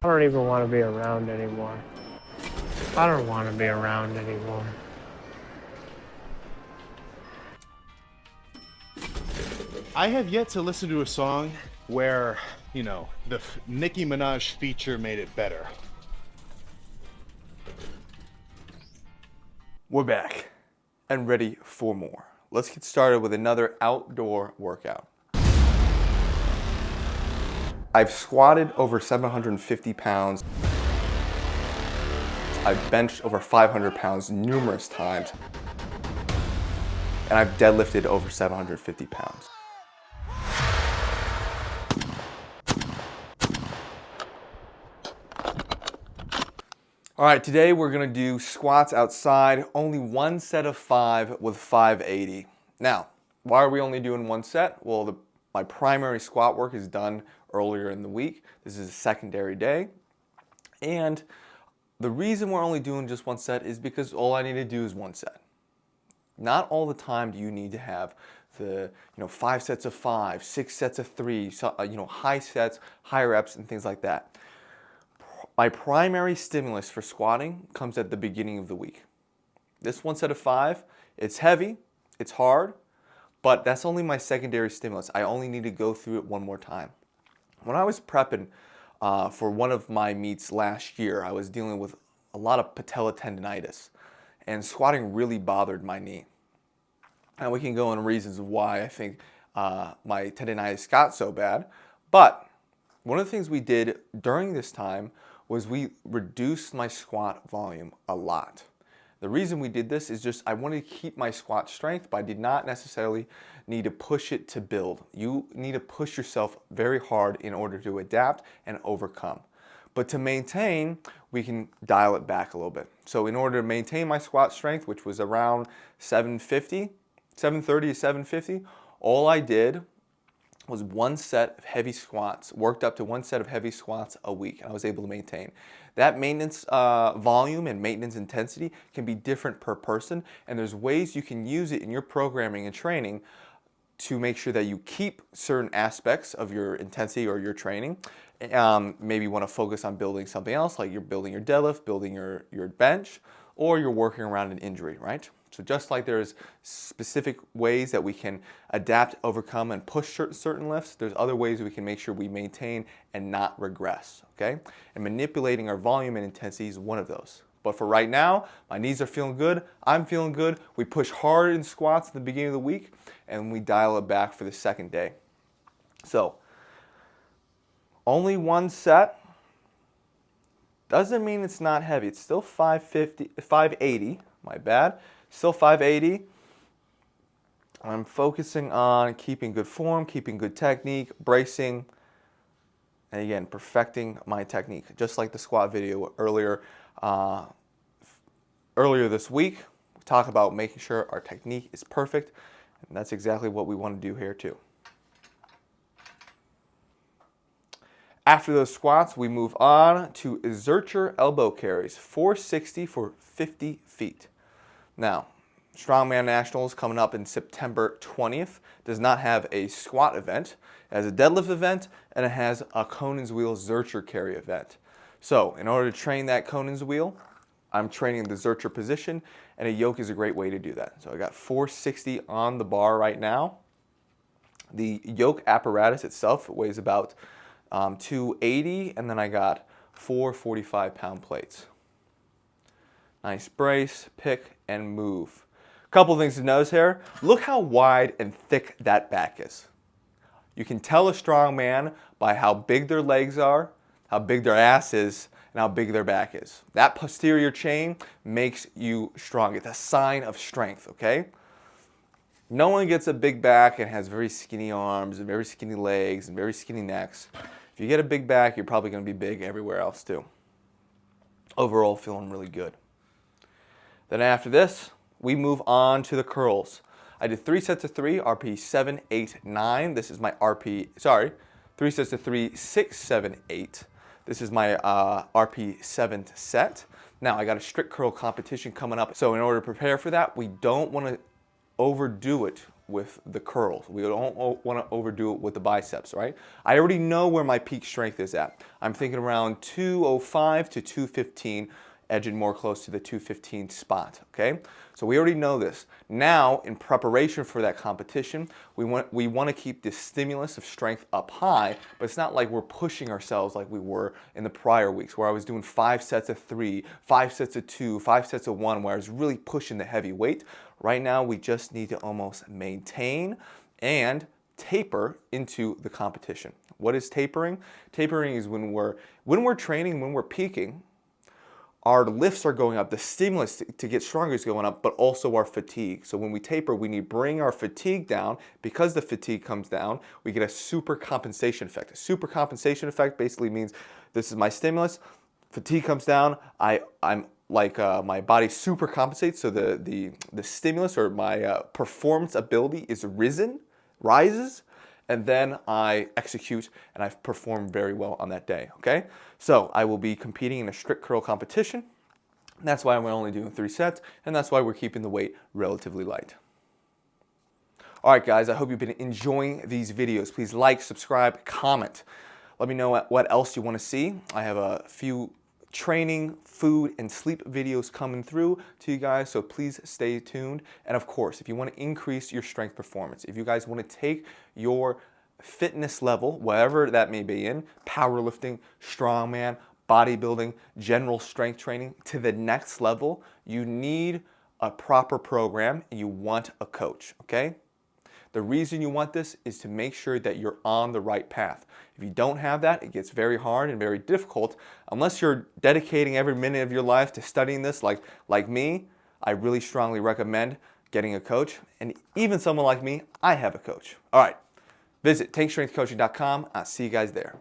I don't even want to be around anymore. I don't want to be around anymore. I have yet to listen to a song where, the Nicki Minaj feature made it better. We're back and ready for more. Let's get started with another outdoor workout. I've squatted over 750 pounds. I've benched over 500 pounds numerous times. And I've deadlifted over 750 pounds. All right, today we're gonna do squats outside, only one set of 5 with 580. Now, why are we only doing one set? Well, my primary squat work is done earlier in the week. This is a secondary day. And the reason we're only doing just one set is because all I need to do is one set. Not all the time do you need to have the 5 sets of 5, 6 sets of 3, high sets, high reps, and things like that. My primary stimulus for squatting comes at the beginning of the week. This one set of 5, it's heavy, it's hard, but that's only my secondary stimulus. I only need to go through it one more time. When I was prepping for one of my meets last year, I was dealing with a lot of patella tendonitis, and squatting really bothered my knee. And we can go into reasons of why I think my tendonitis got so bad, but one of the things we did during this time was we reduced my squat volume a lot. The reason we did this is just I wanted to keep my squat strength, but I did not necessarily need to push it to build. You need to push yourself very hard in order to adapt and overcome. But to maintain, we can dial it back a little bit. So in order to maintain my squat strength, which was around 730 to 750, all I did was one set of heavy squats, worked up to one set of heavy squats a week, and I was able to maintain. That maintenance volume and maintenance intensity can be different per person, and there's ways you can use it in your programming and training to make sure that you keep certain aspects of your intensity or your training. Maybe you want to focus on building something else, like you're building your deadlift, building your bench, or you're working around an injury, right? So just like there's specific ways that we can adapt, overcome, and push certain lifts, there's other ways we can make sure we maintain and not regress, okay? And manipulating our volume and intensity is one of those. But for right now, my knees are feeling good, I'm feeling good. We push hard in squats at the beginning of the week, and we dial it back for the second day. So, only one set doesn't mean it's not heavy. It's still 580, my bad. Still 580. I'm focusing on keeping good form, keeping good technique, bracing, and again, perfecting my technique. Just like the squat video earlier this week, we talk about making sure our technique is perfect, and that's exactly what we want to do here too. After those squats, we move on to Zercher elbow carries, 460 for 50 feet. Now, Strongman Nationals coming up in September 20th does not have a squat event. It has a deadlift event, and it has a Conan's wheel Zercher carry event. So, in order to train that Conan's wheel, I'm training the Zercher position, and a yoke is a great way to do that. So I got 460 on the bar right now. The yoke apparatus itself weighs about 280, and then I got 4 45-pound plates. Nice brace, pick, and move. Couple things to notice here. Look how wide and thick that back is. You can tell a strong man by how big their legs are, how big their ass is, and how big their back is. That posterior chain makes you strong. It's a sign of strength, okay? No one gets a big back and has very skinny arms and very skinny legs and very skinny necks. If you get a big back, you're probably going to be big everywhere else too. Overall, feeling really good. Then after this, we move on to the curls. I did 3 sets of 3, RP 7, 8, 9. This is my 3 sets of 3, 6, 7, 8. This is my RP 7th set. Now I got a strict curl competition coming up. So in order to prepare for that, we don't want to overdo it with the curls. We don't want to overdo it with the biceps, right? I already know where my peak strength is at. I'm thinking around 205 to 215, edging more close to the 215 spot, okay? So we already know this. Now, in preparation for that competition, we want to keep this stimulus of strength up high, but it's not like we're pushing ourselves like we were in the prior weeks, where I was doing 5 sets of 3, 5 sets of 2, 5 sets of 1, where I was really pushing the heavy weight. Right now, we just need to almost maintain and taper into the competition. What is tapering? Tapering is when we're training, when we're peaking, our lifts are going up, the stimulus to get stronger is going up, but also our fatigue. So when we taper, we need to bring our fatigue down. Because the fatigue comes down, we get a super compensation effect. A super compensation effect basically means this is my stimulus, fatigue comes down, I'm like my body super compensates, so the stimulus or my performance ability is rises, and then I execute and I've performed very well on that day, okay? So I will be competing in a strict curl competition. That's why we're only doing 3 sets, and that's why we're keeping the weight relatively light. All right, guys, I hope you've been enjoying these videos. Please like, subscribe, comment. Let me know what else you want to see. I have a few training, food, and sleep videos coming through to you guys, so please stay tuned. And of course, if you want to increase your strength performance, if you guys want to take your fitness level, whatever that may be in, powerlifting, strongman, bodybuilding, general strength training, to the next level, you need a proper program and you want a coach, okay? The reason you want this is to make sure that you're on the right path. If you don't have that, it gets very hard and very difficult. Unless you're dedicating every minute of your life to studying this like me, I really strongly recommend getting a coach. And even someone like me, I have a coach. All right, visit takestrengthcoaching.com. I'll see you guys there.